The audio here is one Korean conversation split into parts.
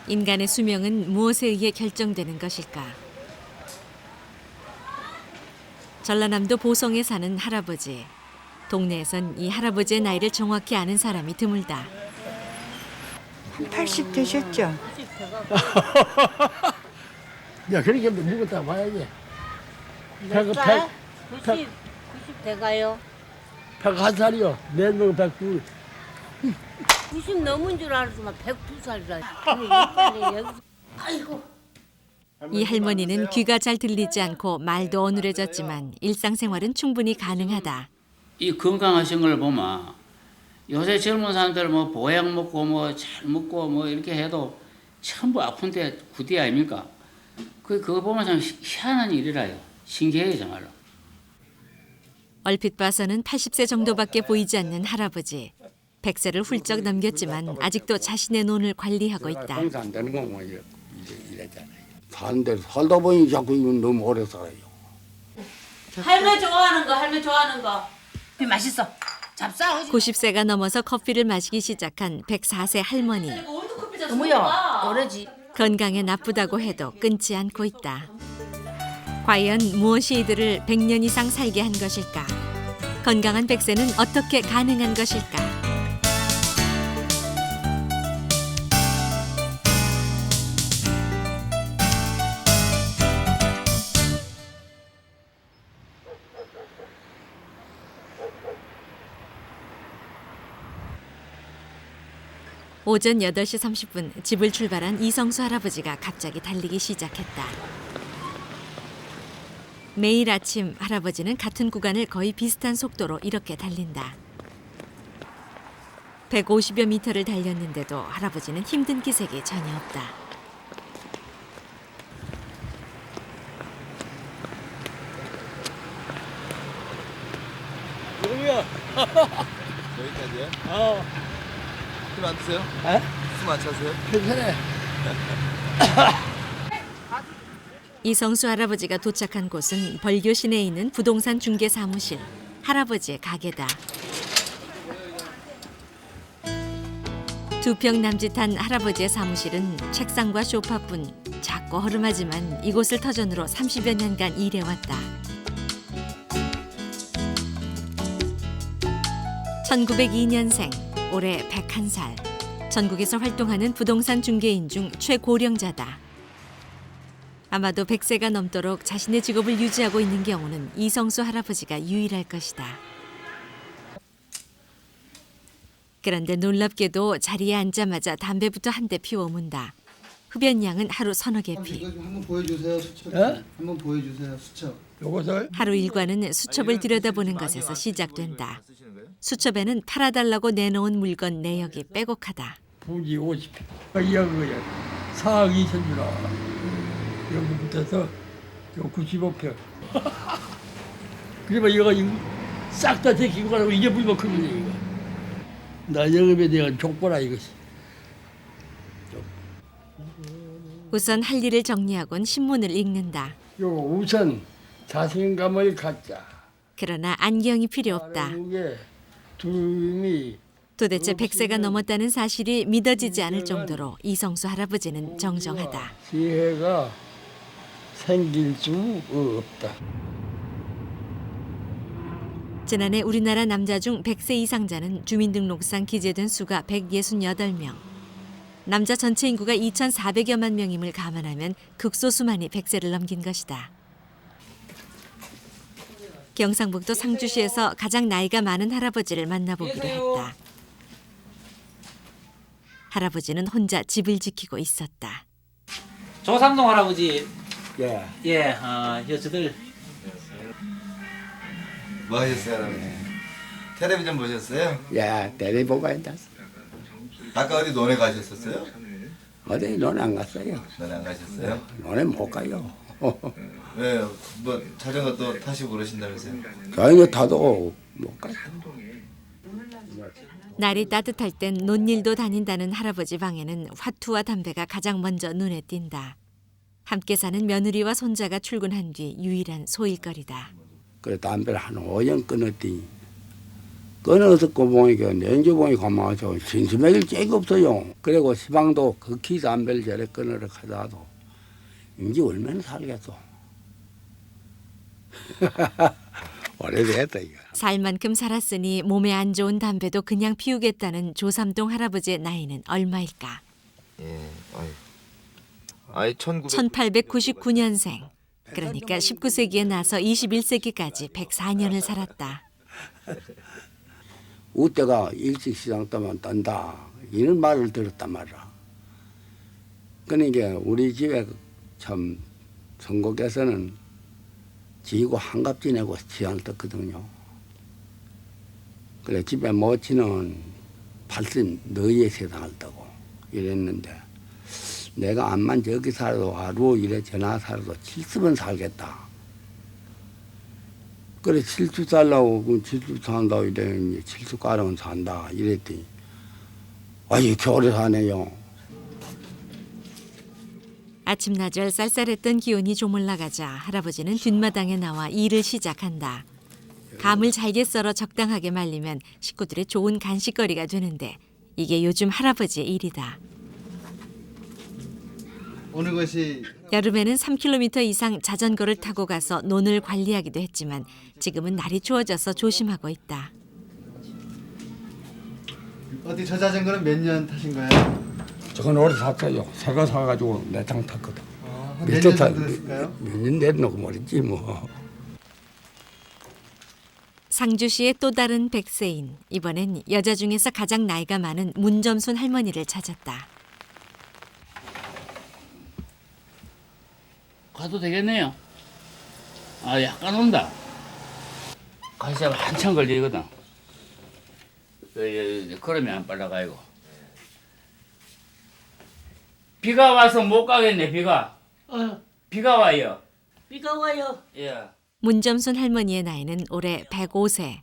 인간의 수명은 무엇에 의해 결정되는 것일까? 전라남도 보성에 사는 할아버지. 동네에선 이 할아버지의 나이를 정확히 아는 사람이 드물다. 80 되셨죠? 야, 그렇게 묵었다 봐야지. 몇 살? 90 돼가요. 101살이요. 내년 109. 90 넘은 줄 알았지만 102살이라. 아이고. 이 할머니는 귀가 잘 들리지 않고 말도 어눌해졌지만 일상생활은 충분히 가능하다. 이 건강하신 걸 보면 요새 젊은 사람들 뭐 보약 먹고 뭐 잘 먹고 뭐 이렇게 해도 전부 아픈데 구디 아닙니까? 그거 보면 참 희한한 일이라요. 신기해요 정말로. 얼핏 봐서는 80세 정도밖에 보이지 않는 할아버지. 100세를 훌쩍 넘겼지만 아직도 자신의 논을 관리하고 있다. 공사 안 되는 거뭐 이랬잖아요. 사는 데로 살다 보니 자꾸 이건 너무 오래 살아요. 할매 좋아하는 거, 할매 좋아하는 거. 맛있어. 잡사. 90세가 넘어서 커피를 마시기 시작한 104세 할머니. 어머야, 오래지. 건강에 나쁘다고 해도 끊지 않고 있다. 과연 무엇이 이들을 100년 이상 살게 한 것일까? 건강한 100세는 어떻게 가능한 것일까? 오전 8시 30분 집을 출발한 이성수 할아버지가 갑자기 달리기 시작했다. 매일 아침 할아버지는 같은 구간을 거의 비슷한 속도로 이렇게 달린다. 150여 미터를 달렸는데도 할아버지는 힘든 기색이 전혀 없다. 누구야? 여기까지요? 숨 안 드세요? 숨 안 차세요? 괜찮아. 이성수 할아버지가 도착한 곳은 벌교 시내에 있는 부동산 중개 사무실, 할아버지의 가게다. 두 평 남짓한 할아버지의 사무실은 책상과 소파뿐 작고 허름하지만 이곳을 터전으로 30여 년간 일해왔다. 1902년생, 올해 101살. 전국에서 활동하는 부동산 중개인 중 최고령자다. 아마도 100세가 넘도록 자신의 직업을 유지하고 있는 경우는 이성수 할아버지가 유일할 것이다. 그런데 놀랍게도 자리에 앉자마자 담배부터 한 대 피워문다. 흡연량은 하루 서너 개 피. 이거 좀 한번 보여주세요 수첩. 어? 한번 보여주세요 수첩. 요것을 하루 일과는 수첩을 들여다보는 것에서 시작된다. 수첩에는 팔아달라고 내놓은 물건 내역이 빼곡하다. 부지 50. 이거야. 4억 2천 주라. 여기부터서 요 95평. 그러면 이거 싹 다 제끼고 가라고 이게 불만 크면 이거. 나 영업에 대한 족보라 이것이. 우선 할 일을 정리하곤 신문을 읽는다. 요 우선 자신감을 갖자. 그러나 안경이 필요 없다. 이게 두름이 도대체 100세가 넘었다는 사실이 믿어지지 않을 정도로 이성수 할아버지는 정정하다. 지혜가 생길 수 없다. 지난해 우리나라 남자 중 100세 이상자는 주민등록상 기재된 수가 168명. 남자 전체 인구가 2,400여만 명임을 감안하면 극소수만이 100세를 넘긴 것이다. 경상북도 상주시에서 가장 나이가 많은 할아버지를 만나보기로 했다. 할아버지는 혼자 집을 지키고 있었다. 조삼동 할아버지, 예. 예, 여자들 뭐 하셨어요, 할아버지? 텔레비전 보셨어요? 야, 텔레보고 앉았어. 아까 어디 논에 가셨었어요? 어디 논 안 갔어요. 논에 안 가셨어요? 논에 못 가요. 왜요? 뭐 자전거 또 타시고 그러신다면서요? 자전거 타도 못 가요. 날이 따뜻할 땐 논일도 다닌다는 할아버지 방에는 화투와 담배가 가장 먼저 눈에 띈다. 함께 사는 며느리와 손자가 출근한 뒤 유일한 소일거리다. 그래 담배를 한 5년 끊었더니 끊어 듣고 보니까 내인지 보니까 가만 저 신수맥일 째가 없어요. 그리고 시방도 극히 담배를 저래 끊으러 가다도 이제 얼마나 살겠어. 오래됐다 이거. 살 만큼 살았으니 몸에 안 좋은 담배도 그냥 피우겠다는 조삼동 할아버지의 나이는 얼마일까? 예, 아이 1899년생. 그러니까 19세기에 나서 21세기까지 104년을 살았다. 우때가 일식시장 때만 떤다 이런 말을 들었단 말이야. 그러니까 우리 집에 참 선곡에서는 지고 한갑 지내고 지안 떴거든요. 그래 집에 모치는 팔순 너희에 세상을 떠고 이랬는데 내가 암만 저기 살아도 하루 이래 전화 살아도 70은 살겠다. 그래 70 살라고 70 산다고 이래 70 가려면 산다 이랬더니 아 이렇게 오래 사네요. 아침나절 쌀쌀했던 기온이 조물나가자 할아버지는 뒷마당에 나와 일을 시작한다. 감을 잘게 썰어 적당하게 말리면 식구들의 좋은 간식거리가 되는데 이게 요즘 할아버지의 일이다. 어느 것이 여름에는 3km 이상 자전거를 타고 가서 논을 관리하기도 했지만 지금은 날이 추워져서 조심하고 있다. 어디 저 자전거는 몇 년 타신 거예요? 저건 오래 샀어요. 새거 사가지고 내장 탔거든. 몇 년 정도 됐을까요? 몇년 내놓고 모르지 뭐. 상주시의 또 다른 백세인. 이번엔 여자 중에서 가장 나이가 많은 문점순 할머니를 찾았다. 가도 되겠네요. 아 약간 온다. 가시면 한참 걸리거든. 걸으면 안 빨라가지고. 비가 와서 못 가겠네 비가. 비가 와요. 비가 와요. 예. 문점순 할머니의 나이는 올해 105세.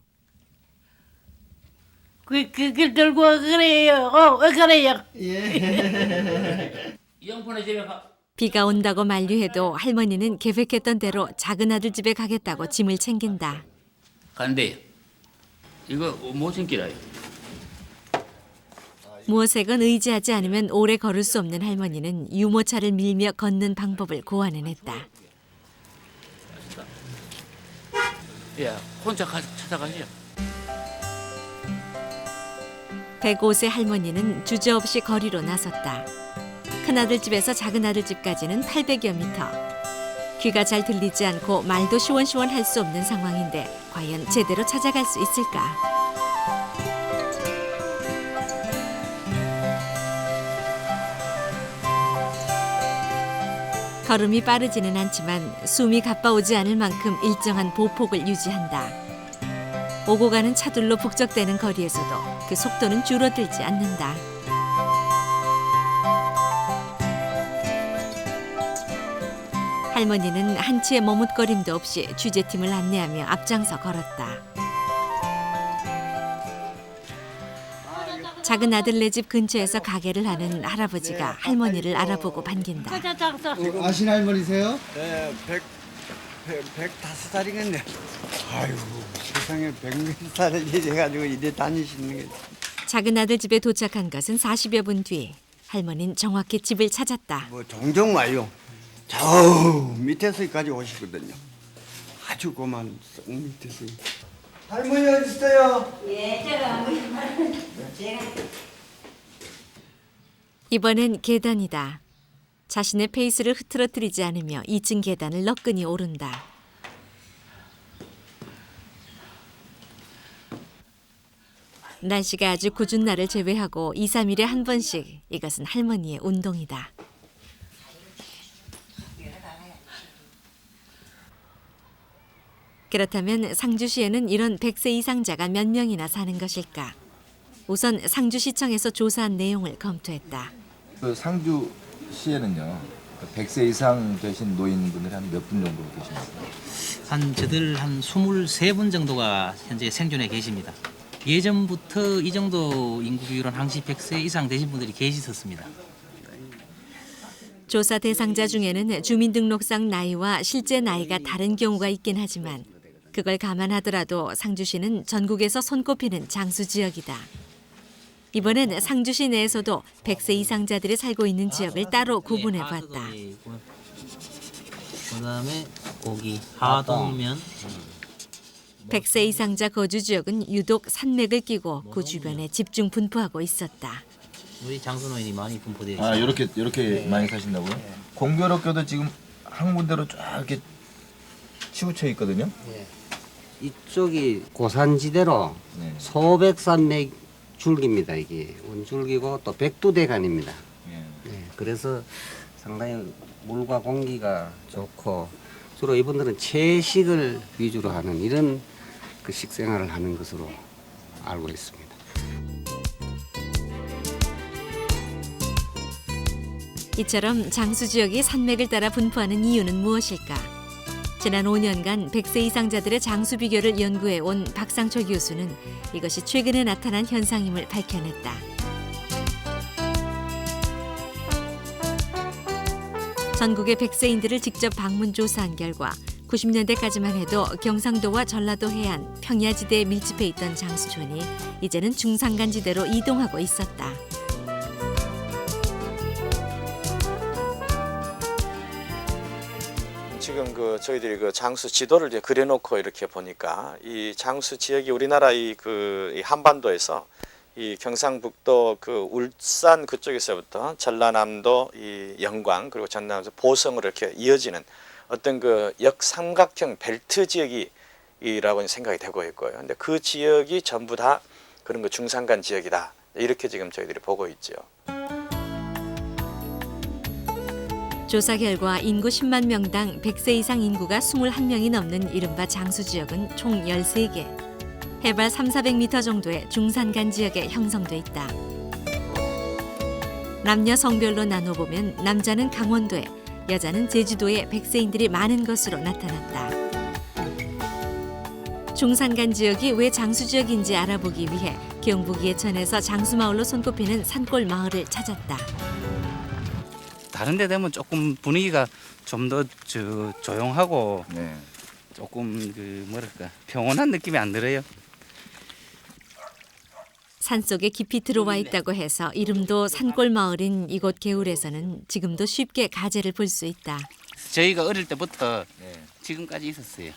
그 들고 그래요. 그래요. 영분의 집에 가. 비가 온다고 만류해도 할머니는 계획했던 대로 작은 아들 집에 가겠다고 짐을 챙긴다. 간대. 이거 못 챙기라요. 무엇에건 의지하지 않으면 오래 걸을 수 없는 할머니는 유모차를 밀며 걷는 방법을 고안해냈다. 예, 혼자 찾아가시죠. 105세 할머니는 주저없이 거리로 나섰다. 큰아들 집에서 작은아들 집까지는 800여 미터. 귀가 잘 들리지 않고 말도 시원시원 할 수 없는 상황인데 과연 제대로 찾아갈 수 있을까? 걸음이 빠르지는 않지만 숨이 가빠오지 않을 만큼 일정한 보폭을 유지한다. 오고 가는 차들로 북적대는 거리에서도 그 속도는 줄어들지 않는다. 할머니는 한치의 머뭇거림도 없이 취재팀을 안내하며 앞장서 걸었다. 작은 아들네 집 근처에서 가게를 하는 할아버지가 할머니를 알아보고 반긴다. 아신 할머니세요? 네, 105살이겠네. 아유, 세상에 100몇 살을 이래가지고 이래 다니시는 게. 작은 아들 집에 도착한 것은 40여 분 뒤. 할머니는 정확히 집을 찾았다. 뭐 종종 와요. 저 밑에서까지 오시거든요. 아주 고만 썩 밑에서. 할머니 어디 있어요? 이번엔 계단이다. 자신의 페이스를 흐트러뜨리지 않으며 2층 계단을 너끈히 오른다. 날씨가 아주 궂은 날을 제외하고 2, 3일에 한 번씩 이것은 할머니의 운동이다. 그렇다면 상주시에는 이런 100세 이상자가 몇 명이나 사는 것일까? 우선 상주시청에서 조사한 내용을 검토했다. 그 상주시에는요, 100세 이상 되신 노인분들이 한 몇 분 정도 계십니까? 저들 한 23분 정도가 현재 생존해 계십니다. 예전부터 이 정도 인구 비율은 항시 100세 이상 되신 분들이 계시었습니다. 조사 대상자 중에는 주민등록상 나이와 실제 나이가 다른 경우가 있긴 하지만 그걸 감안하더라도 상주시는 전국에서 손꼽히는 장수 지역이다. 이번엔 상주시 내에서도 100세 이상자들이 살고 있는 지역을 따로 구분해 봤다. 그다음에 고기, 하동면. 100세 이상자 거주 지역은 유독 산맥을 끼고 그 주변에 집중 분포하고 있었다. 우리 장수 노인이 많이 분포되어 있어요. 아 이렇게 많이 사신다고요? 공교롭게도 지금 한 군데로 쫙 이렇게 치우쳐 있거든요. 이쪽이 고산지대로 네. 소백산맥 줄기입니다. 이게 원줄기고 또 백두대간입니다. 예. 네, 그래서 상당히 물과 공기가 좋고 주로 이분들은 채식을 위주로 하는 이런 그 식생활을 하는 것으로 알고 있습니다. 이처럼 장수 지역이 산맥을 따라 분포하는 이유는 무엇일까? 지난 5년간 100세 이상자들의 장수 비결을 연구해 온 박상철 교수는 이것이 최근에 나타난 현상임을 밝혀냈다. 전국의 100세인들을 직접 방문 조사한 결과 90년대까지만 해도 경상도와 전라도 해안, 평야지대에 밀집해 있던 장수촌이 이제는 중산간지대로 이동하고 있었다. 지금 저희들이 장수 지도를 이제 그려놓고 이렇게 보니까 이 장수 지역이 우리나라 이 한반도에서 이 경상북도 울산 그쪽에서부터 전라남도 이 영광 그리고 전남도 보성으로 이렇게 이어지는 어떤 역삼각형 벨트 지역이라고 생각이 되고 있고요. 근데 그 지역이 전부 다 그런 중산간 지역이다. 이렇게 지금 저희들이 보고 있죠. 조사 결과 인구 10만 명당 100세 이상 인구가 21명이 넘는 이른바 장수 지역은 총 13개. 해발 300~400m 정도의 중산간 지역에 형성돼 있다. 남녀 성별로 나눠보면 남자는 강원도에, 여자는 제주도에 100세인들이 많은 것으로 나타났다. 중산간 지역이 왜 장수 지역인지 알아보기 위해 경북 예천에서 장수마을로 손꼽히는 산골 마을을 찾았다. 다른 데 되면 조금 분위기가 좀 더 조용하고 네. 조금 평온한 느낌이 안 들어요. 산속에 깊이 들어와 있다고 해서 이름도 산골 마을인 이곳 개울에서는 지금도 쉽게 가재를 볼 수 있다. 저희가 어릴 때부터 지금까지 있었어요.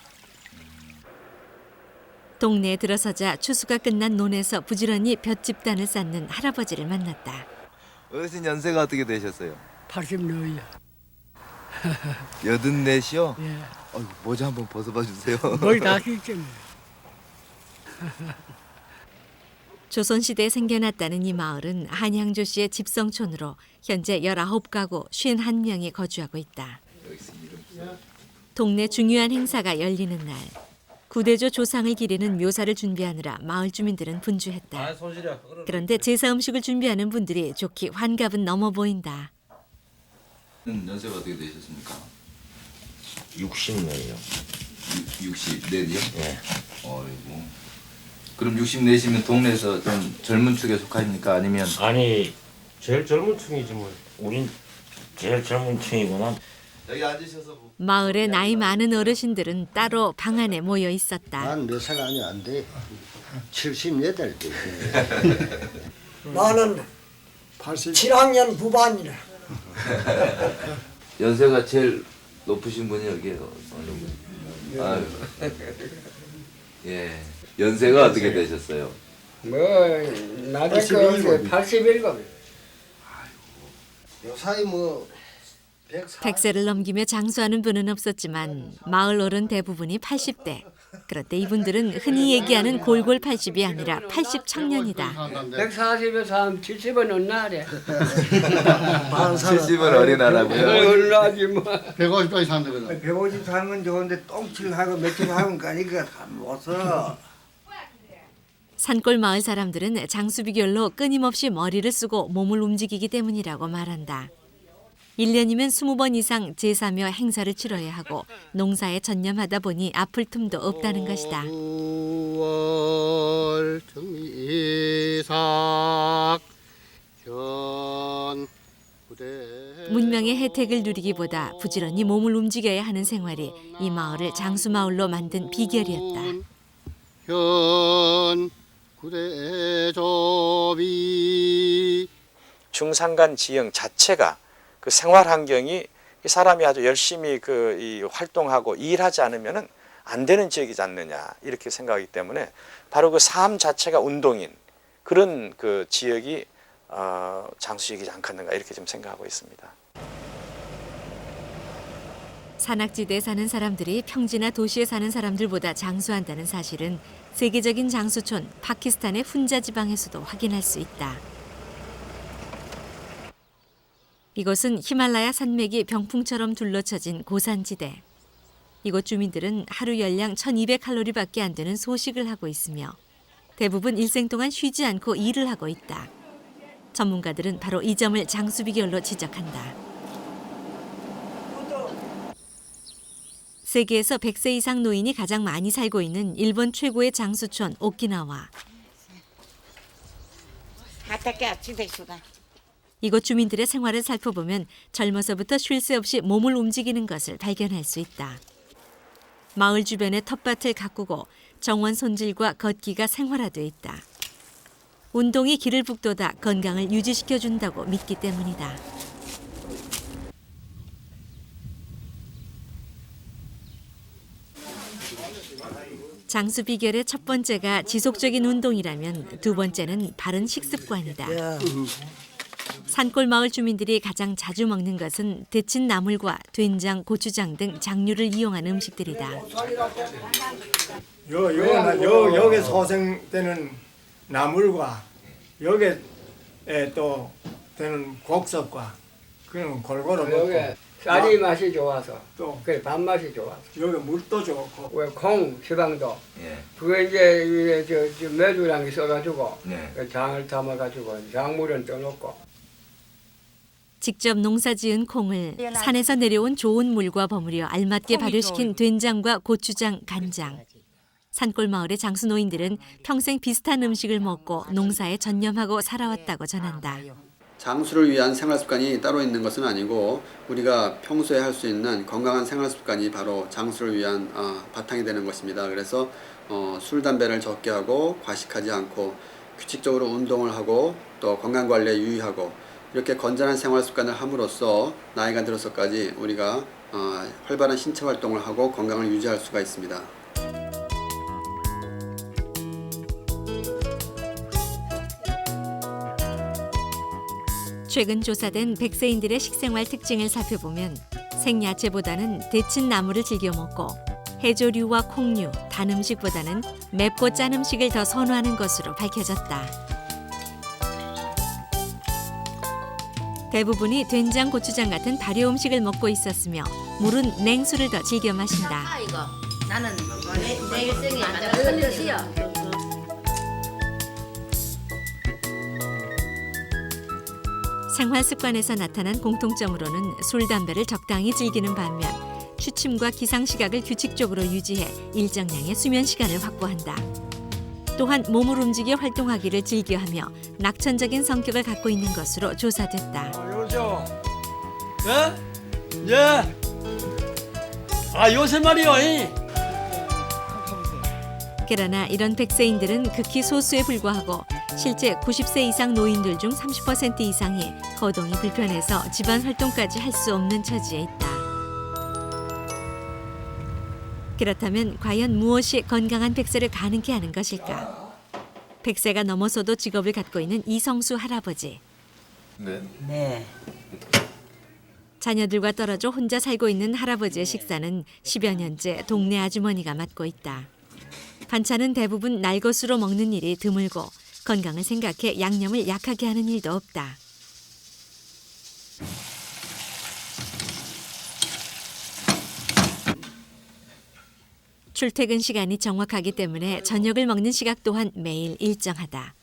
동네에 들어서자 추수가 끝난 논에서 부지런히 볕 집단을 쌓는 할아버지를 만났다. 어르신 연세가 어떻게 되셨어요? 84이야. 84이요? 예. 모자 한번 벗어봐 주세요. 거의 다 있겠네. 조선시대에 생겨났다는 이 마을은 한양조 씨의 집성촌으로 현재 19가구 51명이 거주하고 있다. 동네 중요한 행사가 열리는 날, 구대조 조상을 기리는 묘사를 준비하느라 마을 주민들은 분주했다. 그런데 제사 음식을 준비하는 분들이 좋기 환갑은 넘어 보인다. 연세가 어떻게 되셨습니까? 60년이요. 64이요? 네. 어이구. 그럼 64시면 동네에서 좀 젊은 축에 속하십니까? 아니면? 아니 제일 젊은 층이지 뭐. 우린 제일 젊은 층이구나. 여기 앉으셔서. 마을의 나이 많은 어르신들은 따로 방 안에 모여 있었다. 난 몇 살 아니 안 돼. 78대. 나는 7학년 부반이라. 연세가 제일 높으신 분이 여기 어느 분? 아유. 예. 연세가 어떻게 되셨어요? 나도 87. 요사이 100세를 넘기며 장수하는 분은 없었지만 마을 어른 대부분이 80대. 그런데 이분들은 흔히 얘기하는 골골 80이 아니라 80 청년이다. 140에서 70은 언나래. 70은 어린아라고요? 얼라지 뭐. 150까지 산다 그래. 150 살면 좋은데 똥칠하고 며칠 하면 가니까 못 써. 산골 마을 사람들은 장수 비결로 끊임없이 머리를 쓰고 몸을 움직이기 때문이라고 말한다. 1년이면 20번 이상 제사며 행사를 치러야 하고 농사에 전념하다 보니 아플 틈도 없다는 것이다. 9월 정미삭 현 문명의 혜택을 누리기보다 부지런히 몸을 움직여야 하는 생활이 이 마을을 장수마을로 만든 비결이었다. 현 구대조비 중산간 지형 자체가 그 생활 환경이 이 사람이 아주 열심히 이 활동하고 일하지 않으면은 안 되는 지역이지 않느냐 이렇게 생각하기 때문에 바로 그 삶 자체가 운동인 그런 그 지역이 장수지역이지 않겠는가 이렇게 좀 생각하고 있습니다. 산악지대에 사는 사람들이 평지나 도시에 사는 사람들보다 장수한다는 사실은 세계적인 장수촌 파키스탄의 훈자 지방에서도 확인할 수 있다. 이곳은 히말라야 산맥이 병풍처럼 둘러쳐진 고산지대. 이곳 주민들은 하루 열량 1200칼로리밖에 안 되는 소식을 하고 있으며 대부분 일생 동안 쉬지 않고 일을 하고 있다. 전문가들은 바로 이 점을 장수 비결로 지적한다. 세계에서 100세 이상 노인이 가장 많이 살고 있는 일본 최고의 장수촌 오키나와. 이곳 주민들의 생활을 살펴보면 젊어서부터 쉴 새 없이 몸을 움직이는 것을 발견할 수 있다. 마을 주변에 텃밭을 가꾸고 정원 손질과 걷기가 생활화돼 있다. 운동이 기를 북돋아 건강을 유지시켜준다고 믿기 때문이다. 장수 비결의 첫 번째가 지속적인 운동이라면 두 번째는 바른 식습관이다. 산골 마을 주민들이 가장 자주 먹는 것은 데친 나물과 된장, 고추장 등 장류를 이용한 음식들이다. 여기 소생되는 나물과 여기에 또 되는 곡석과 그런 골고루 먹고 쌀이 맛이 좋아서 또 그 밥맛이 좋아서 여기 물도 좋고 왜 콩 지방도 예. 그거 이제 저 메주랑 있어가지고 네. 그 장을 담아가지고 장물은 떠놓고 직접 농사지은 콩을 산에서 내려온 좋은 물과 버무려 알맞게 발효시킨 된장과 고추장, 간장. 산골 마을의 장수 노인들은 평생 비슷한 음식을 먹고 농사에 전념하고 살아왔다고 전한다. 장수를 위한 생활 습관이 따로 있는 것은 아니고 우리가 평소에 할 수 있는 건강한 생활 습관이 바로 장수를 위한 바탕이 되는 것입니다. 그래서 술, 담배를 적게 하고 과식하지 않고 규칙적으로 운동을 하고 또 건강관리에 유의하고 이렇게 건전한 생활 습관을 함으로써 나이가 들어서까지 우리가 활발한 신체 활동을 하고 건강을 유지할 수가 있습니다. 최근 조사된 100세인들의 식생활 특징을 살펴보면 생야채보다는 데친 나물을 즐겨 먹고 해조류와 콩류, 단 음식보다는 맵고 짠 음식을 더 선호하는 것으로 밝혀졌다. 대부분이 된장, 고추장 같은 발효 음식을 먹고 있었으며 물은 냉수를 더 즐겨 마신다. 이거 나는 내 일생에 무슨 뜻이야? 생활 습관에서 나타난 공통점으로는 술, 담배를 적당히 즐기는 반면 취침과 기상 시각을 규칙적으로 유지해 일정량의 수면 시간을 확보한다. 또한 몸을 움직여 활동하기를 즐겨하며 낙천적인 성격을 갖고 있는 것으로 조사됐다. 요죠. 예? 예. 요새 말이요. 그러나 이런 100세인들은 극히 소수에 불과하고 실제 90세 이상 노인들 중 30% 이상이 거동이 불편해서 집안 활동까지 할 수 없는 처지에 있다. 그렇다면 과연 무엇이 건강한 100세를 가능케 하는 것일까? 100세가 넘어서도 직업을 갖고 있는 이성수 할아버지. 네. 자녀들과 떨어져 혼자 살고 있는 할아버지의 식사는 10여 년째 동네 아주머니가 맡고 있다. 반찬은 대부분 날 것으로 먹는 일이 드물고 건강을 생각해 양념을 약하게 하는 일도 없다. 출퇴근 시간이 정확하기 때문에 저녁을 먹는 시각 또한 매일 일정하다.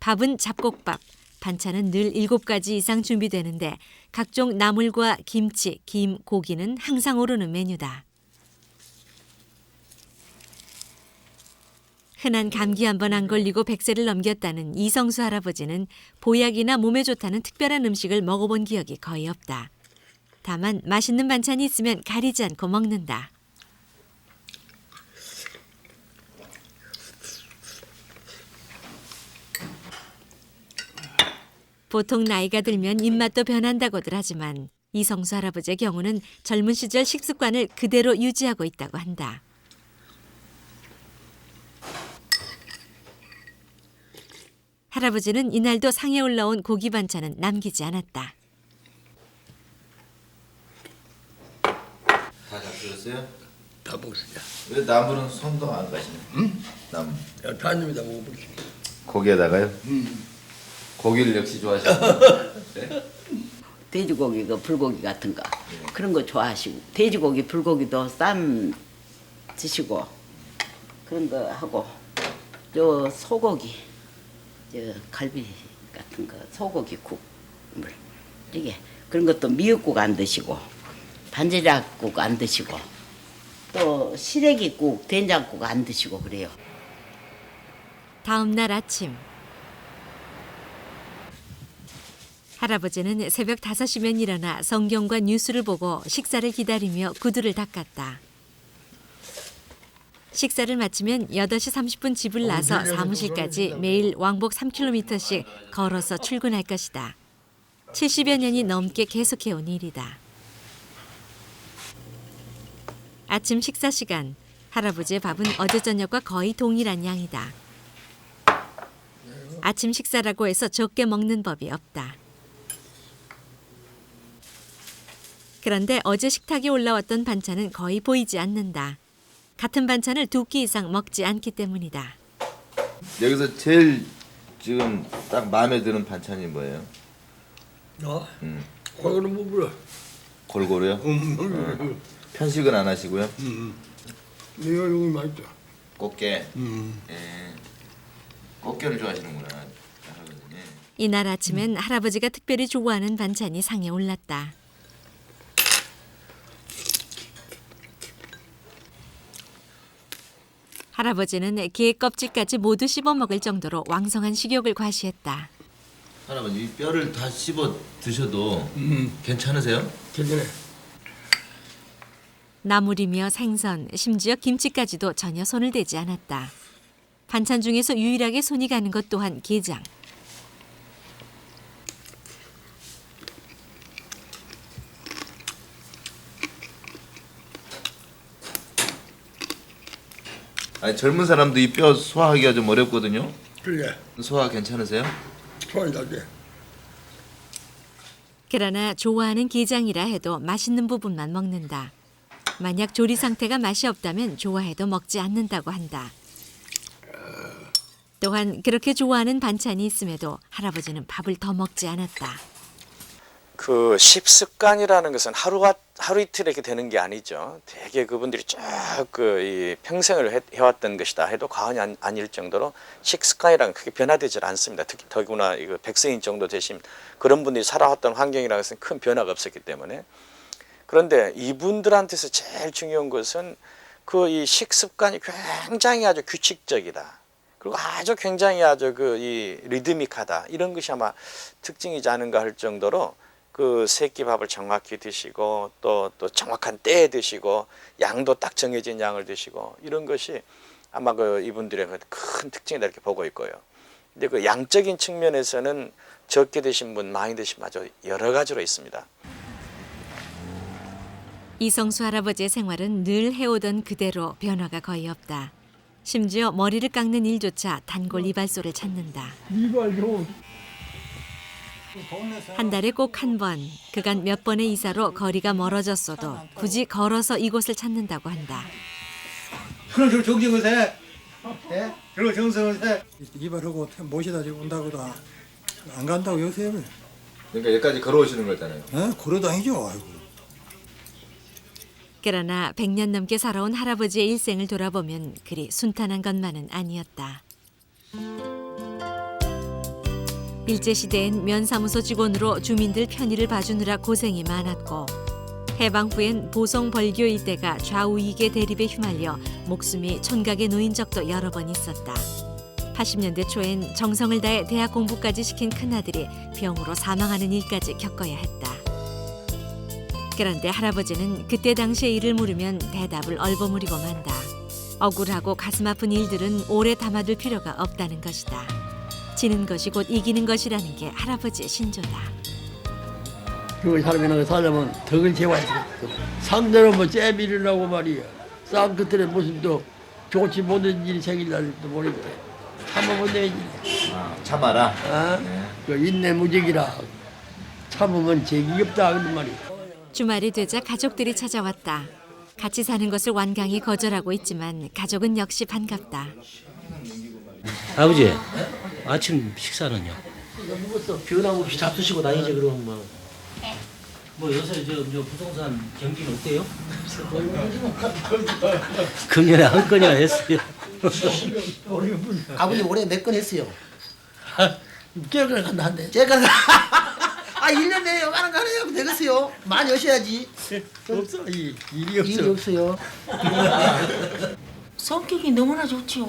밥은 잡곡밥, 반찬은 늘 7가지 이상 준비되는데 각종 나물과 김치, 김, 고기는 항상 오르는 메뉴다. 흔한 감기 한 번 안 걸리고 100세를 넘겼다는 이성수 할아버지는 보약이나 몸에 좋다는 특별한 음식을 먹어본 기억이 거의 없다. 다만 맛있는 반찬이 있으면 가리지 않고 먹는다. 보통 나이가 들면 입맛도 변한다고들 하지만 이성수 할아버지의 경우는 젊은 시절 식습관을 그대로 유지하고 있다고 한다. 할아버지는 이날도 상에 올라온 고기 반찬은 남기지 않았다. 다 잡수셨어요? 다 먹었어요. 왜 나무는 손도 안 가시네? 응? 나무. 야, 다닙니다 먹어보지. 고기에다가요? 고기를 역시 좋아하시는 네? 돼지고기, 그 불고기 같은 거 그런 거 좋아하시고 돼지고기, 불고기도 쌈 드시고 그런 거 하고 요 소고기, 저 갈비 같은 거 소고기 국물 이게 그런 것도 미역국 안 드시고 반제작국 안 드시고 또 시래기국, 된장국 안 드시고 그래요. 다음 날 아침 할아버지는 새벽 5시면 일어나 성경과 뉴스를 보고 식사를 기다리며 구두를 닦았다. 식사를 마치면 8시 30분 집을 나서 사무실까지 매일 왕복 3km씩 걸어서 출근할 것이다. 70여 년이 넘게 계속해온 일이다. 아침 식사 시간, 할아버지의 밥은 어제 저녁과 거의 동일한 양이다. 아침 식사라고 해서 적게 먹는 법이 없다. 그런데 어제 식탁에 올라왔던 반찬은 거의 보이지 않는다. 같은 반찬을 2끼 이상 먹지 않기 때문이다. 여기서 제일 지금 딱 마음에 드는 반찬이 뭐예요? 골고루 먹으라. 골고루요? 편식은 안 하시고요? 내가 여기 맛있다. 꽃게. 예. 꽃게를 좋아하시는구나. 할아버지는. 이날 아침엔 할아버지가 특별히 좋아하는 반찬이 상에 올랐다. 할아버지는 게 껍질까지 모두 씹어먹을 정도로 왕성한 식욕을 과시했다. 할아버지 이 뼈를 다 씹어 드셔도 괜찮으세요? 괜찮아요. 나물이며 생선, 심지어 김치까지도 전혀 손을 대지 않았다. 반찬 중에서 유일하게 손이 가는 것 또한 게장. 아니 젊은 사람도 이 뼈 소화하기가 좀 어렵거든요. 그래. 소화 괜찮으세요? 소화는 잘 돼. 그러나 좋아하는 게장이라 해도 맛있는 부분만 먹는다. 만약 조리 상태가 맛이 없다면 좋아해도 먹지 않는다고 한다. 또한 그렇게 좋아하는 반찬이 있음에도 할아버지는 밥을 더 먹지 않았다. 그 식습관이라는 것은 하루 이틀 이렇게 되는 게 아니죠. 되게 그분들이 쭉 이 평생을 해왔던 것이다 해도 과언이 아닐 정도로 식습관이라는 크게 변화되지 않습니다. 특히 더구나 이거 100세인 정도 되신 그런 분들이 살아왔던 환경이라는 것은 큰 변화가 없었기 때문에. 그런데 이분들한테서 제일 중요한 것은 그 이 식습관이 굉장히 아주 규칙적이다. 그리고 아주 굉장히 아주 이 리드믹하다. 이런 것이 아마 특징이지 않은가 할 정도로 그 세끼 밥을 정확히 드시고 또 정확한 때에 드시고 양도 딱 정해진 양을 드시고 이런 것이 아마 그 이분들의 큰 특징이다 이렇게 보고 있고요. 근데 그 양적인 측면에서는 적게 드신 분, 많이 드신 분 아주 여러 가지로 있습니다. 이성수 할아버지의 생활은 늘 해오던 그대로 변화가 거의 없다. 심지어 머리를 깎는 일조차 단골 이발소를 찾는다. 이발소. 한 달에 꼭 한 번, 그간 몇 번의 이사로 거리가 멀어졌어도 굳이 걸어서 이곳을 찾는다고 한다. 그럼 저 정성을 해. 예? 그리고 정성을 해. 이발하고 모시다 온다고도 안 간다고 요새. 그러니까 여기까지 걸어오시는 거잖아요. 걸어다니죠. 아이고. 그러나 100년 넘게 살아온 할아버지의 일생을 돌아보면 그리 순탄한 것만은 아니었다. 일제시대엔 면사무소 직원으로 주민들 편의를 봐주느라 고생이 많았고 해방 후엔 보성 벌교 일대가 좌우익의 대립에 휘말려 목숨이 촌각에 놓인 적도 여러 번 있었다. 80년대 초엔 정성을 다해 대학 공부까지 시킨 큰아들이 병으로 사망하는 일까지 겪어야 했다. 그런데 할아버지는 그때 당시의 일을 물으면 대답을 얼버무리고 만다. 억울하고 가슴 아픈 일들은 오래 담아둘 필요가 없다는 것이다. 지는 것이 곧 이기는 것이라는 게 할아버지의 신조다. 그 사람이나 살려면 덕을 재워야지. 상대로 뭐 째비리라고 말이야. 싸움 끝에 무슨 또 좋지 못한 일이 생길 날도 모르겠대. 참으면 되지. 참아라. 그 인내 무적이라. 참으면 재기 없다 그런 말이야. 주말이 되자 가족들이 찾아왔다. 같이 사는 것을 완강히 거절하고 있지만 가족은 역시 반갑다. 아버지, 아침 식사는요? 변함없이 잡수시고 다니지 그러면 뭐 요새 저 부동산 경기는 어때요? 금년에 한 건이나 했어요. 아버지 올해 몇 건 했어요? 깨끗하게 간다 한대. 제가 1년 내에 요만한 거 하나 하면 되겠어요. 많이 하셔야지. 없어. 일이 없어. 일이 없어요. 성격이 너무나 좋지요.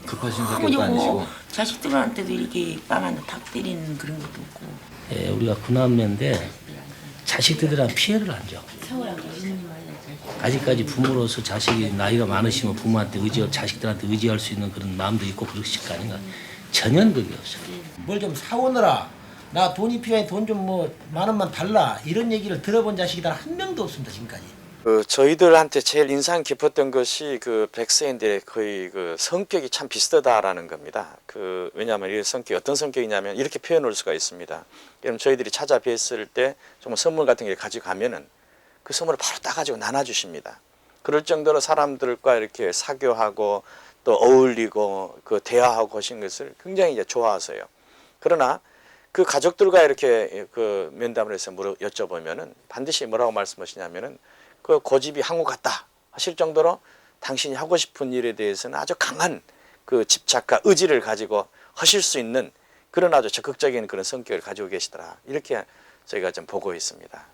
급하신 아무 성격도 아니시고. 자식들한테도 이렇게 빵한테 탁 때리는 그런 것도 없고. 예, 우리가 구남매인데 자식들이랑 피해를 안 줘. 아직까지 부모로서 자식이 나이가 많으시면 부모한테 자식들한테 의지할 수 있는 그런 마음도 있고 그러실 거 아닌가. 전혀 그게 없어요. 뭘 좀 사오느라 나 돈이 필요해 돈 좀 뭐 10,000원만 달라 이런 얘기를 들어본 자식이 단 한 명도 없습니다 지금까지. 저희들한테 제일 인상 깊었던 것이 그 백세인들의 거의 그 성격이 참 비슷하다라는 겁니다. 왜냐하면 이 성격이 어떤 성격이냐면 이렇게 표현할 수가 있습니다. 그럼 저희들이 찾아뵀을 때 정말 선물 같은 게 가지고 가면은 그 선물을 바로 따가지고 나눠주십니다. 그럴 정도로 사람들과 이렇게 사교하고 또 어울리고 그 대화하고 하신 것을 굉장히 이제 좋아하세요. 그러나 그 가족들과 이렇게 그 면담을 해서 여쭤보면은 반드시 뭐라고 말씀하시냐면은 그 고집이 한국 같다 하실 정도로 당신이 하고 싶은 일에 대해서는 아주 강한 그 집착과 의지를 가지고 하실 수 있는 그런 아주 적극적인 그런 성격을 가지고 계시더라. 이렇게 저희가 좀 보고 있습니다.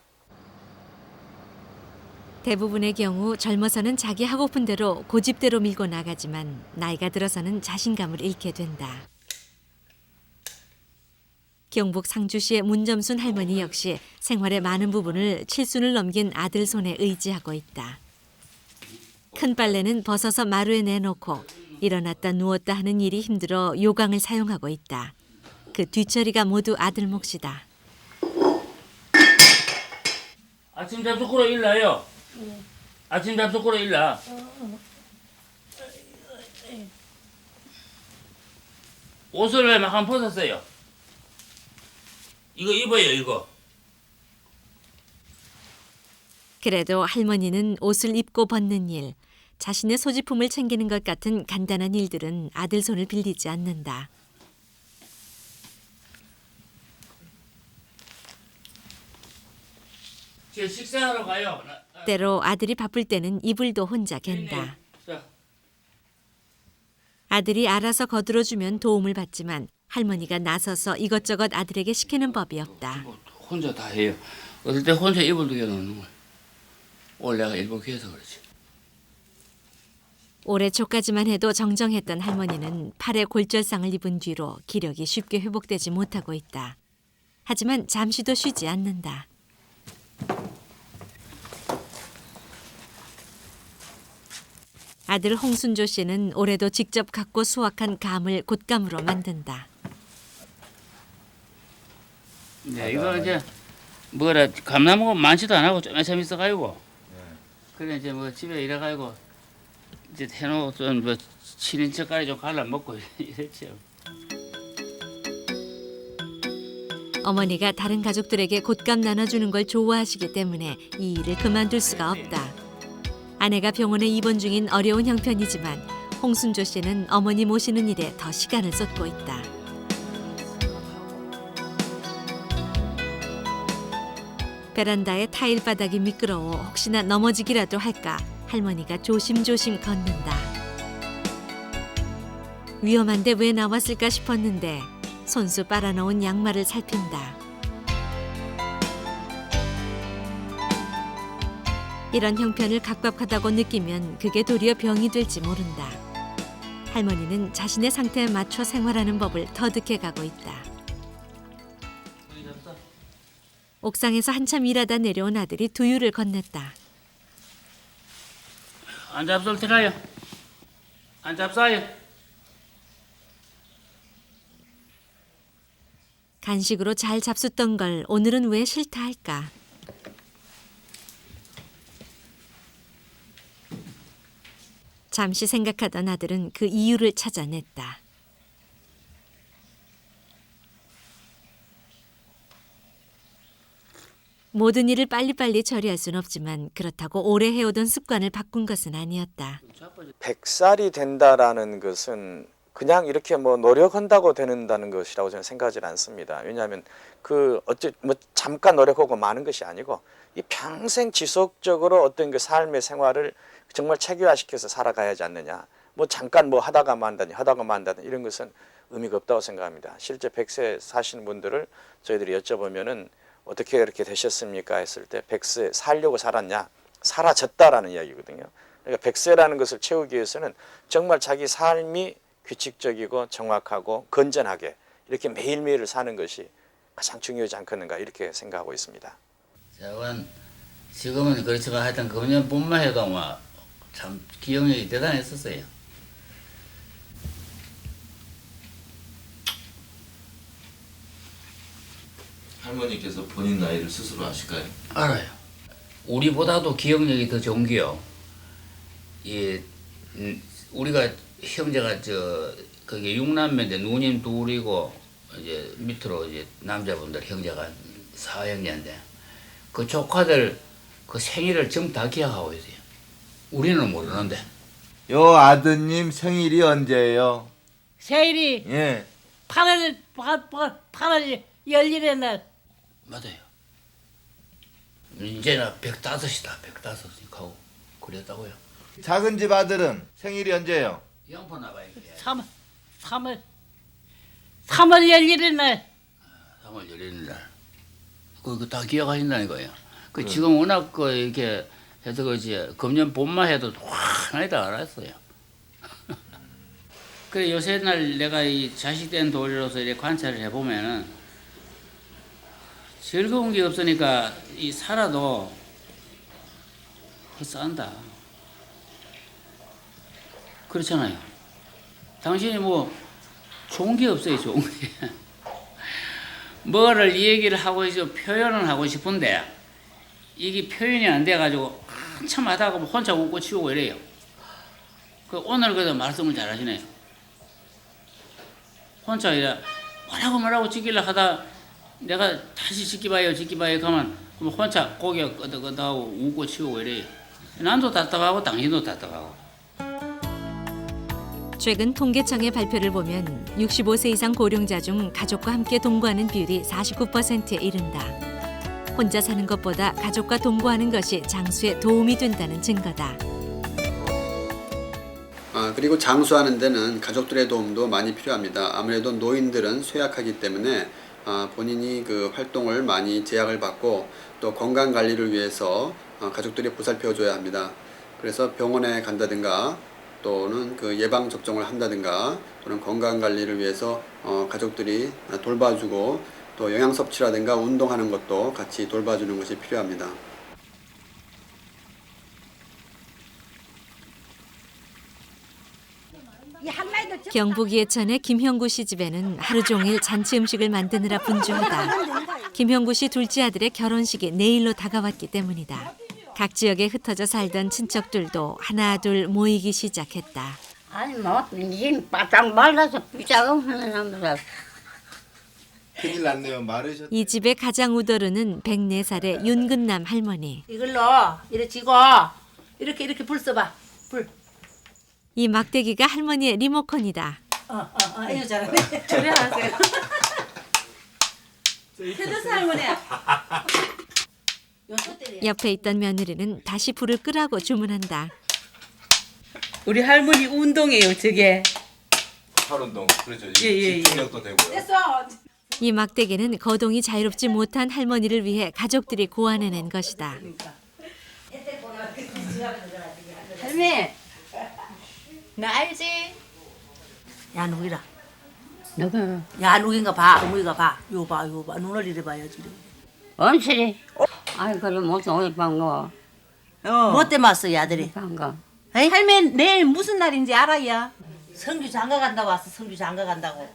대부분의 경우 젊어서는 자기 하고픈 대로 고집대로 밀고 나가지만 나이가 들어서는 자신감을 잃게 된다. 경북 상주시의 문점순 할머니 역시 생활의 많은 부분을 칠순을 넘긴 아들 손에 의지하고 있다. 큰 빨래는 벗어서 마루에 내놓고 일어났다 누웠다 하는 일이 힘들어 요강을 사용하고 있다. 그 뒤처리가 모두 아들 몫이다. 아침 잡숫고로 일나요. 아침 잡숫고로 일나. 옷을 왜 막 한 벗었어요? 이거 입어요, 이거. 그래도 할머니는 옷을 입고 벗는 일, 자신의 소지품을 챙기는 것 같은 간단한 일들은 아들 손을 빌리지 않는다. 제 식사하러 가요. 때로 아들이 바쁠 때는 이불도 혼자 갠다. 아들이 알아서 거들어주면 도움을 받지만 할머니가 나서서 이것저것 아들에게 시키는 법이 없다. 혼자 다 해요. 어떨 때 혼자 이불도 개놓는 거야. 오늘 내가 일본 귀해서 그렇지. 올해 초까지만 해도 정정했던 할머니는 팔에 골절상을 입은 뒤로 기력이 쉽게 회복되지 못하고 있다. 하지만 잠시도 쉬지 않는다. 아들 홍순조 씨는 올해도 직접 갖고 수확한 감을 곶감으로 만든다. 네, 이거 이제 뭐라 감나무가 많지도 안 하고 좀 재밌어가지고. 그래 이제 뭐 집에 이래가지고 이제 해놓은 뭐 7인치까지 좀 갈라 먹고 이랬죠. 어머니가 다른 가족들에게 곶감 나눠주는 걸 좋아하시기 때문에 이 일을 그만둘 수가 없다. 아내가 병원에 입원 중인 어려운 형편이지만 홍순조 씨는 어머니 모시는 일에 더 시간을 쏟고 있다. 베란다의 타일 바닥이 미끄러워 혹시나 넘어지기라도 할까 할머니가 조심조심 걷는다. 위험한데 왜 나왔을까 싶었는데 손수 빨아놓은 양말을 살핀다. 이런 형편을 각박하다고 느끼면 그게 도리어 병이 될지 모른다. 할머니는 자신의 상태에 맞춰 생활하는 법을 터득해가고 있다. 옥상에서 한참 일하다 내려온 아들이 두유를 건넸다. 안 잡술 들어요. 안 잡사요. 간식으로 잘 잡숫던 걸 오늘은 왜 싫다 할까? 잠시 생각하던 아들은 그 이유를 찾아냈다. 모든 일을 빨리빨리 처리할 순 없지만 그렇다고 오래 해오던 습관을 바꾼 것은 아니었다. 100살이 된다라는 것은 그냥 이렇게 뭐 노력한다고 되는다는 것이라고 저는 생각하지 않습니다. 왜냐하면 잠깐 노력하고 마는 것이 아니고 이 평생 지속적으로 어떤 그 삶의 생활을 정말 체계화시켜서 살아가야지 않느냐. 뭐 잠깐 뭐 하다가 만다니 이런 것은 의미가 없다고 생각합니다. 실제 100세 사시는 분들을 저희들이 여쭤보면은 어떻게 이렇게 되셨습니까 했을 때 100세 살려고 살았냐, 사라졌다라는 이야기거든요. 그러니까 100세라는 것을 채우기 위해서는 정말 자기 삶이 규칙적이고 정확하고 건전하게 이렇게 매일매일을 사는 것이 가장 중요하지 않겠는가 이렇게 생각하고 있습니다. 지금은 그렇지만 하여튼 금년뿐만 해도 참 기억력이 대단했었어요. 할머니께서 본인 나이를 스스로 아실까요? 알아요. 우리보다도 기억력이 더 좋은 게요. 우리가 형제가 거기 6남매인데 누님 둘이고 이제 밑으로 이제 남자분들 형제가 4형제인데 그 조카들 그 생일을 전부 다 기억하고 있어요. 우리는 모르는데. 요 아드님 생일이 언제예요? 생일이 예. 8월 11일의 날. 맞아요. 이제는 105이다. 105이 가고 그랬다고요. 작은 집 아들은 생일이 언제예요? 영포나 봐요. 3월 11일의 날. 3월 11일 날. 그거 다 기억하신다는 거예요. 지금 워낙 이렇게 해서 그렇지 금년 봄만 해도 환하게 다 알았어요. 그래 요새 날 내가 이 자식된 도리로서 이렇게 관찰을 해보면은 즐거운 게 없으니까 이 살아도 헛산다. 그렇잖아요. 당신이 뭐 좋은 게 없어요, 좋은 게. 뭐를 얘기를 하고 있어 표현을 하고 싶은데 이게 표현이 안 돼가지고 한참 하다가 혼자 웃고 치우고 이래요. 오늘 그래도 말씀을 잘하시네요. 혼자 이래 뭐라고 지키려 하다 내가 다시 지키봐요 가면 그럼 혼자 고개 끄덕끄덕하고 웃고 치우고 이래요. 난도 답답하고 당신도 답답하고. 최근 통계청의 발표를 보면 65세 이상 고령자 중 가족과 함께 동거하는 비율이 49%에 이른다. 혼자 사는 것보다 가족과 동거하는 것이 장수에 도움이 된다는 증거다. 그리고 장수하는 데는 가족들의 도움도 많이 필요합니다. 아무래도 노인들은 쇠약하기 때문에 본인이 그 활동을 많이 제약을 받고 또 건강 관리를 위해서 가족들이 보살펴줘야 합니다. 그래서 병원에 간다든가 또는 그 예방 접종을 한다든가 또는 건강 관리를 위해서 가족들이 돌봐주고 또 영양 섭취라든가 운동하는 것도 같이 돌봐주는 것이 필요합니다. 경북 예천의 김형구 씨 집에는 하루 종일 잔치 음식을 만드느라 분주하다. 김형구 씨 둘째 아들의 결혼식이 내일로 다가왔기 때문이다. 각 지역에 흩어져 살던 친척들도 하나둘 모이기 시작했다. 아니 뭐 이제 바짝 말라서 비자금 하나 큰일 났네요. 마르셨. 이 집의 가장 우더르는 104살의 윤근남 할머니. 이걸로 이렇게 쥐고 이렇게 불 써봐. 불. 이 막대기가 할머니의 리모컨이다. 이거 잘하네. 저래 하세요. 해줬어 할머니야. 옆에 있던 며느리는 다시 불을 끄라고 주문한다. 우리 할머니 운동이에요, 저게. 팔 운동. 그렇죠. 예. 집중력도 되고요. 됐어. 이 막대기는 거동이 자유롭지 못한 할머니를 위해 가족들이 고안해낸 것이다. 할매, 나 알지? 야 누구이라? 누구? 야 누구인가 봐. 어머니가 봐. 요 봐, 요 봐. 눈을 이래 봐야지. 엄실이. 아이 그럼 무슨 오늘 반가워. 뭐 때문에 왔어, 이 아들이? 반가. 할매 내일 무슨 날인지 알아야? 성주 장가 간다고 왔어. 성주 장가 간다고.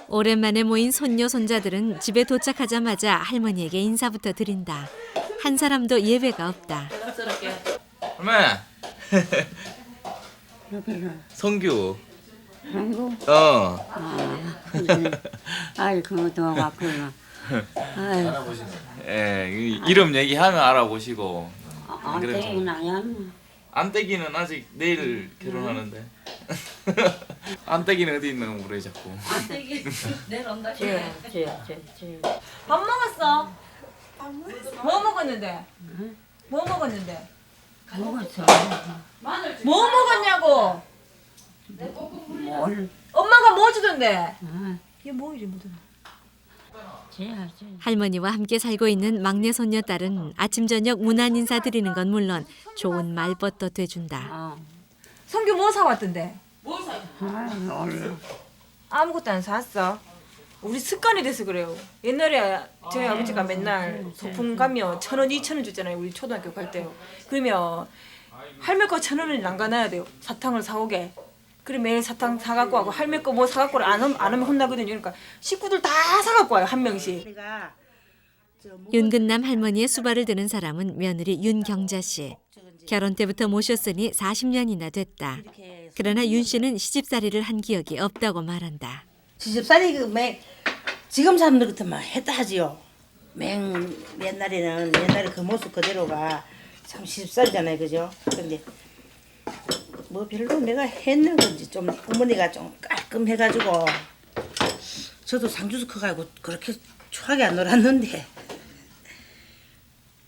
오랜만에 모인 손녀 손자들은 집에 도착하자마자 할머니에게 인사부터 드린다. 한 사람도 예외가 없다. 할매. 성규. 아이고. 어. 아이고 더 왔구나. 예, 이름 얘기하면 알아보시고. 안 되긴 아니야. 안떼기는 아직 내일 결혼하는데. 안떼기는 어디 있는 거 모르 자꾸. 안떼기 내일 온다. 밥 먹었어? 뭐 먹었는데? 뭐 먹었는데? 먹었어. 뭐 먹었냐고? 뭘? 엄마가 뭐 주던데? 이게 뭐 이리 묻어? 할머니와 함께 살고 있는 막내 손녀딸은 아침 저녁 문안 인사 드리는 건 물론 좋은 말벗도 돼준다. 성규 뭐 사왔던데? 뭘 사? 몰라. 아무것도 안 사왔어. 우리 습관이 돼서 그래요. 옛날에 저희 아버지가 맨날 소풍 가면 1,000원, 2,000원 줬잖아요. 우리 초등학교 갈 때요. 그러면 할매 거 1,000원을 남겨놔야 돼요. 사탕을 사오게. 그리고 매일 사탕 사갖고 하고 할매 거 뭐 사갖고 안 하면 혼나거든요. 그러니까 식구들 다 사갖고 와요. 한 명씩. 윤근남 할머니의 수발을 드는 사람은 며느리 윤경자 씨. 결혼 때부터 모셨으니 40년이나 됐다. 그러나 윤 씨는 시집살이를 한 기억이 없다고 말한다. 시집살이 지금 사람들 같으면 했다 하지요. 옛날에 그 모습 그대로가 참 시집살이잖아요, 그죠? 근데 뭐 별로 내가 했는 건지 좀 어머니가 좀 깔끔해가지고 저도 상주수 커가지고 그렇게 추하게 안 놀았는데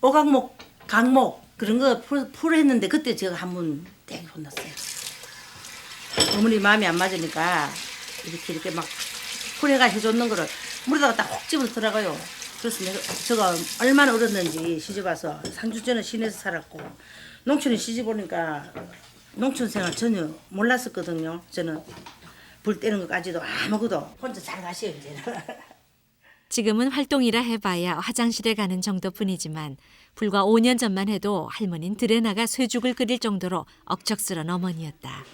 오각목, 강목 그런 거 풀 했는데 그때 제가 한번 되게 혼났어요. 어머니 마음이 안 맞으니까 이렇게 막 풀해가 해줬는 거를 물에다가 딱 혹 집어서 들어가요. 그래서 내가 제가 얼마나 얼었는지 시집 와서 상주전은 시내에서 살았고 농촌에 시집 오니까 농촌 생활 전혀 몰랐었거든요. 저는 불 때는 것까지도 아무것도 혼자 잘 가시요 이제는. 지금은 활동이라 해봐야 화장실에 가는 정도뿐이지만 불과 5년 전만 해도 할머니는 들에 나가 쇠죽을 끓일 정도로 억척스런 어머니였다.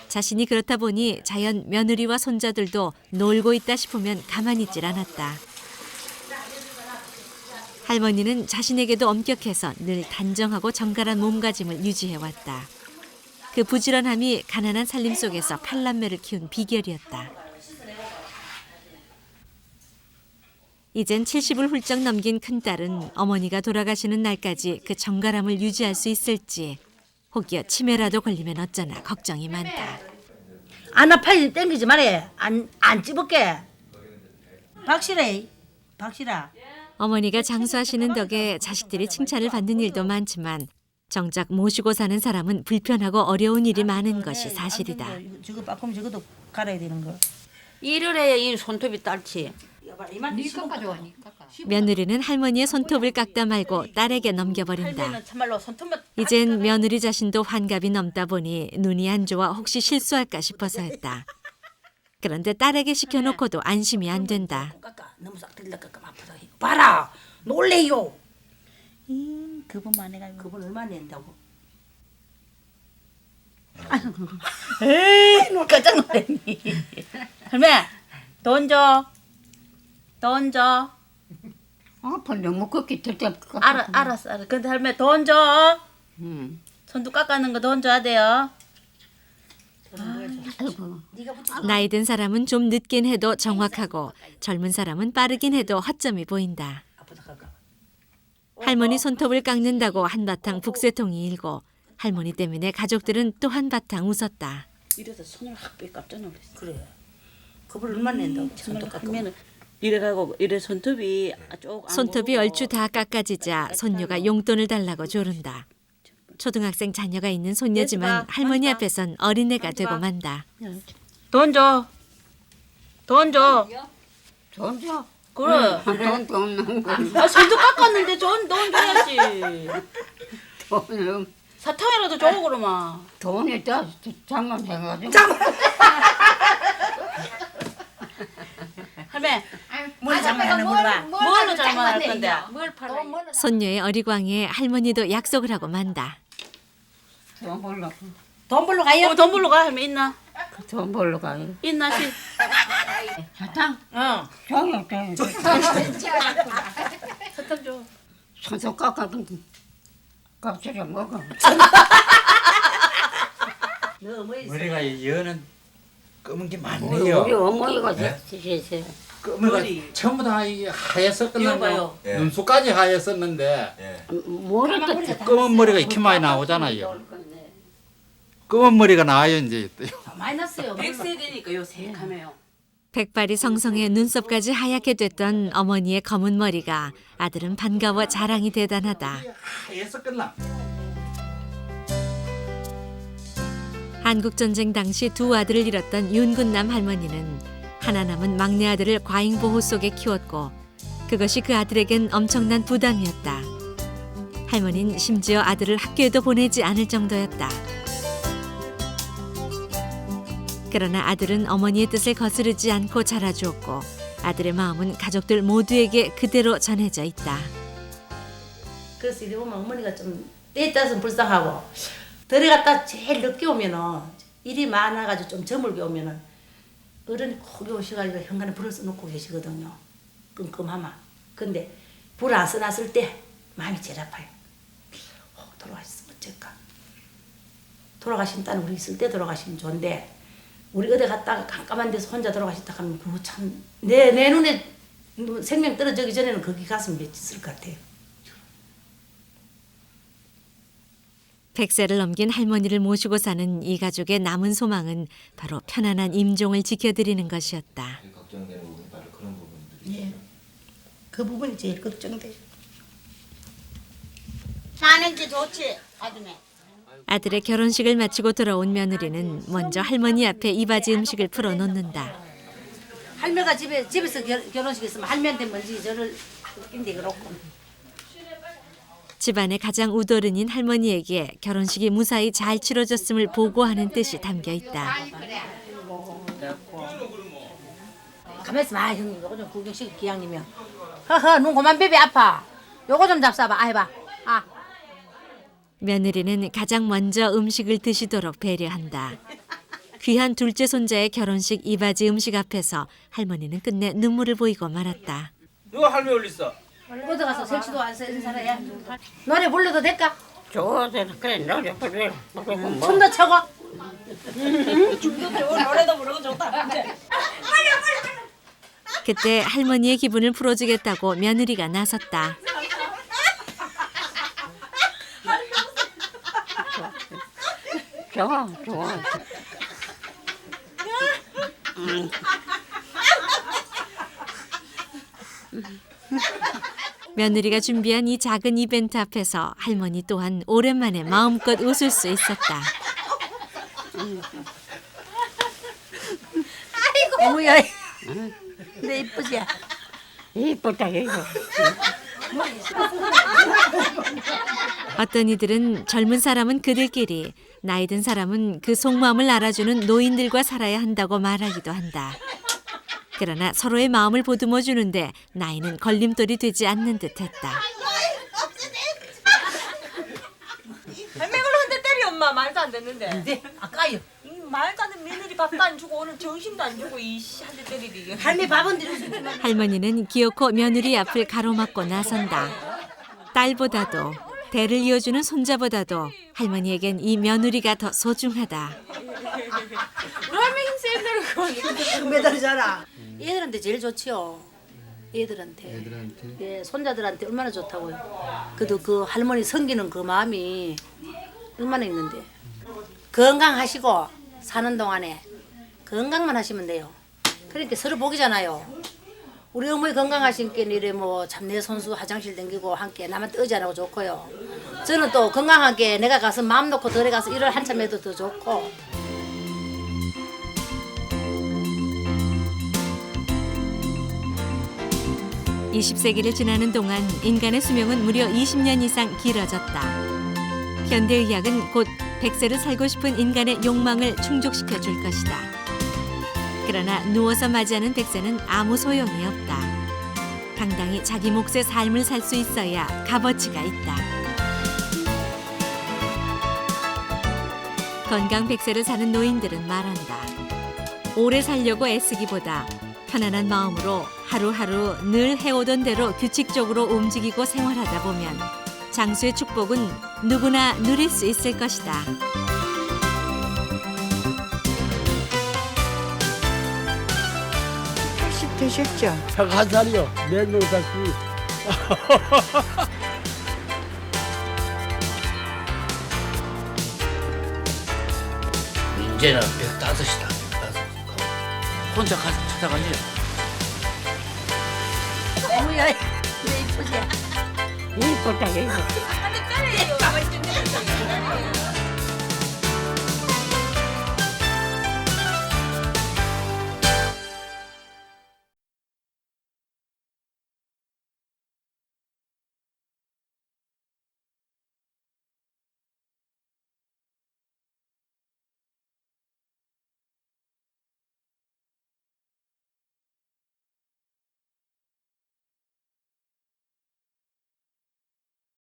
자신이 그렇다 보니 자연 며느리와 손자들도 놀고 있다 싶으면 가만히 있질 않았다. 할머니는 자신에게도 엄격해서 늘 단정하고 정갈한 몸가짐을 유지해왔다. 그 부지런함이 가난한 살림 속에서 8남매를 키운 비결이었다. 이젠 70을 훌쩍 넘긴 큰딸은 어머니가 돌아가시는 날까지 그 정갈함을 유지할 수 있을지 혹여 치매라도 걸리면 어쩌나 걱정이 많다. 안 아파지 땡기지 말해. 안 찝을게. 박실해. 박실아. 어머니가 장수하시는 덕에 자식들이 칭찬을 받는 일도 많지만 정작 모시고 사는 사람은 불편하고 어려운 일이 많은 것이 사실이다. 저거 바꾸면 저것도 갈아야 되는 거. 일을 해야 이 손톱이 딸지. 니가 가져와. 며느리는 할머니의 손톱을 깎다 말고 딸에게 넘겨버린다. 할매는 참말로 손톱만 이젠 며느리 자신도 환갑이 넘다 보니 눈이 안 좋아 혹시 실수할까 싶어서였다. 그런데 딸에게 시켜놓고도 안심이 안 된다. 너무 싹 들려 깎아 아프다. 봐라. 놀래요. 그분만 해가 그분 얼마 낸다고? 에이, 너 깜짝 놀랐니? 할매, 돈 줘. 돈 줘. 너무 꺾기 절대. 알았어. 근데 할매 돈 줘. 손도 깎아는 거 돈 줘야 돼요. 나이 든 사람은 좀 늦긴 해도 정확하고 젊은 사람은 빠르긴 해도 허점이 보인다. 할머니 손톱을 깎는다고 한바탕 북새통이 일고 할머니 때문에 가족들은 또 한바탕 웃었다. 이래서 손을 확 빼 깜짝 놀랐어. 그래. 그걸 얼마 낸다고? 손톱 깎으면 이래가고 이래 손톱이 손톱이 얼추 다 깎아지자 손녀가 용돈을 달라고 조른다. 초등학생 자녀가 있는 손녀지만 할머니 앞에선 어린애가 되고 만다. 돈 줘. 돈 줘. 돈 줘. 그래. 돈 없는 거. 손톱 깎았는데 돈 줘야지. 돈은 사탕이라도 주고 그러면. 돈이 더 장만해가지고. 할매, 뭘 장만하는 거야? 뭘로 장만할 건데? 뭘 팔아? 손녀의 어리광에 할머니도 약속을 하고 만다. 돈 벌러. 돈 벌러 가요? 돈 벌러 가, 할매 있나? 돈 벌러 가요. 있나, 씨? 사탕? 어. 종이 돼. 사탕 줘. 손톱 깎아도 깎아서 먹어. 머리가 여는 검은 게 우리 많네요. 어머니가 네? 주셨어요. 검은 전부 다 하였었거든요. 이거봐요. 예. 눈썹까지 하였었는데 머리도 검은 머리가 이렇게 많이 나오잖아요. 검은 머리가 나와요 이제. 많이 났어요. 100세 되니까 요 새카매요. 백발이 성성에 눈썹까지 하얗게 됐던 어머니의 검은 머리가 아들은 반가워 자랑이 대단하다. 하였었거나. 한국전쟁 당시 두 아들을 잃었던 윤군남 할머니는 하나 남은 막내 아들을 과잉보호 속에 키웠고 그것이 그 아들에겐 엄청난 부담이었다. 할머니는 심지어 아들을 학교에도 보내지 않을 정도였다. 그러나 아들은 어머니의 뜻을 거스르지 않고 자라주었고 아들의 마음은 가족들 모두에게 그대로 전해져 있다. 그래서 이리 보면 어머니가 좀 때에 따라서는 불쌍하고 들어갔다 제일 늦게 오면은 일이 많아가지고 좀 저물게 오면은 어른이 거기 오셔가지고 현관에 불을 써놓고 계시거든요. 끔끔하면. 근데 불 안 써놨을 때 마음이 제일 아파요. 돌아가셨으면 어쩔까. 돌아가신 딸은 우리 있을 때 돌아가시면 좋은데 우리 어디 갔다가 깜깜한 데서 혼자 돌아가셨다 하면 그거 참 내 눈에 생명 떨어지기 전에는 거기 갔으면 있을 것 같아요. 100세를 넘긴 할머니를 모시고 사는 이 가족의 남은 소망은 바로 편안한 임종을 지켜드리는 것이었다. 걱정되는 부분이 바로 그런 부분들이. 예. 그 부분이 제일 걱정돼요. 사는지 좋지, 아줌마. 아들의 결혼식을 마치고 돌아온 며느리는 먼저 할머니 앞에 이바지 음식을 풀어놓는다. 할매가 집에서 결혼식 있으면 할매한테 먼저 저를 인데 그렇고. 집안의 가장 우더른인 할머니에게 결혼식이 무사히 잘 치러졌음을 보고하는 뜻이 담겨 있다. 가만있어 봐 형님. 요거 좀 구경시켜 기왕이면. 허허 눈 그만 베베 아파. 요거 좀 잡숴봐. 아 해봐. 아. 며느리는 가장 먼저 음식을 드시도록 배려한다. 귀한 둘째 손자의 결혼식 이바지 음식 앞에서 할머니는 끝내 눈물을 보이고 말았다. 누가 할매 올렸어? 어디 가서 색시도 안 쓰는 사람이야. 노래 불러도 될까? 좋아서 그래 노래 부르. 춤도 춰고. 춤도 추고 노래도 부르고 좋다. 그때 할머니의 기분을 풀어주겠다고 며느리가 나섰다. 좋아. 며느리가 준비한 이 작은 이벤트 앞에서 할머니 또한 오랜만에 마음껏 웃을 수 있었다. 아이고. 어머야. 내 이쁘지? 이쁘다 이거. 어떤 이들은 젊은 사람은 그들끼리, 나이 든 사람은 그 속마음을 알아주는 노인들과 살아야 한다고 말하기도 한다. 그러나 서로의 마음을 보듬어 주는데 나이는 걸림돌이 되지 않는 듯했다. 할매 걸로 한대 때려 엄마. 말도 안 됐는데. 네, 아까요. 말도 안 되는 며느리 밥도 안 주고 오늘 정신도 안 주고 이씨 한대 때리리. 할매 밥은 드리고. 할머니는 기어코 며느리 앞을 가로막고 나선다. 딸보다도 대를 이어주는 손자보다도 할머니에겐 이 며느리가 더 소중하다. 할매 힘세 힘들고. 금메달이잖아. 얘들한테 제일 좋지요. 얘들한테. 예, 손자들한테 얼마나 좋다고요. 그래도 그 할머니 섬기는 그 마음이 얼마나 있는데. 건강하시고 사는 동안에 건강만 하시면 돼요. 그러니까 서로 복이잖아요. 우리 어머니 건강하신 게 이래 뭐 참내 손수 화장실 댕기고 함께 남한테 의지 안 하고 좋고요. 저는 또 건강하게 내가 가서 마음 놓고 덜에 가서 일을 한참 해도 더 좋고. 20세기를 지나는 동안 인간의 수명은 무려 20년 이상 길어졌다. 현대의학은 곧 100세를 살고 싶은 인간의 욕망을 충족시켜 줄 것이다. 그러나 누워서 맞이하는 100세는 아무 소용이 없다. 당당히 자기 몫의 삶을 살 수 있어야 값어치가 있다. 건강 100세를 사는 노인들은 말한다. 오래 살려고 애쓰기보다 편안한 마음으로 하루하루 늘 해오던 대로 규칙적으로 움직이고 생활하다 보면 장수의 축복은 누구나 누릴 수 있을 것이다. 80 되셨죠? 101살이요. 내년 살수 이제는 105이다. 105. 혼자 찾아가니? 어머야, 왜 이쁘지? 이쁘다, 이거.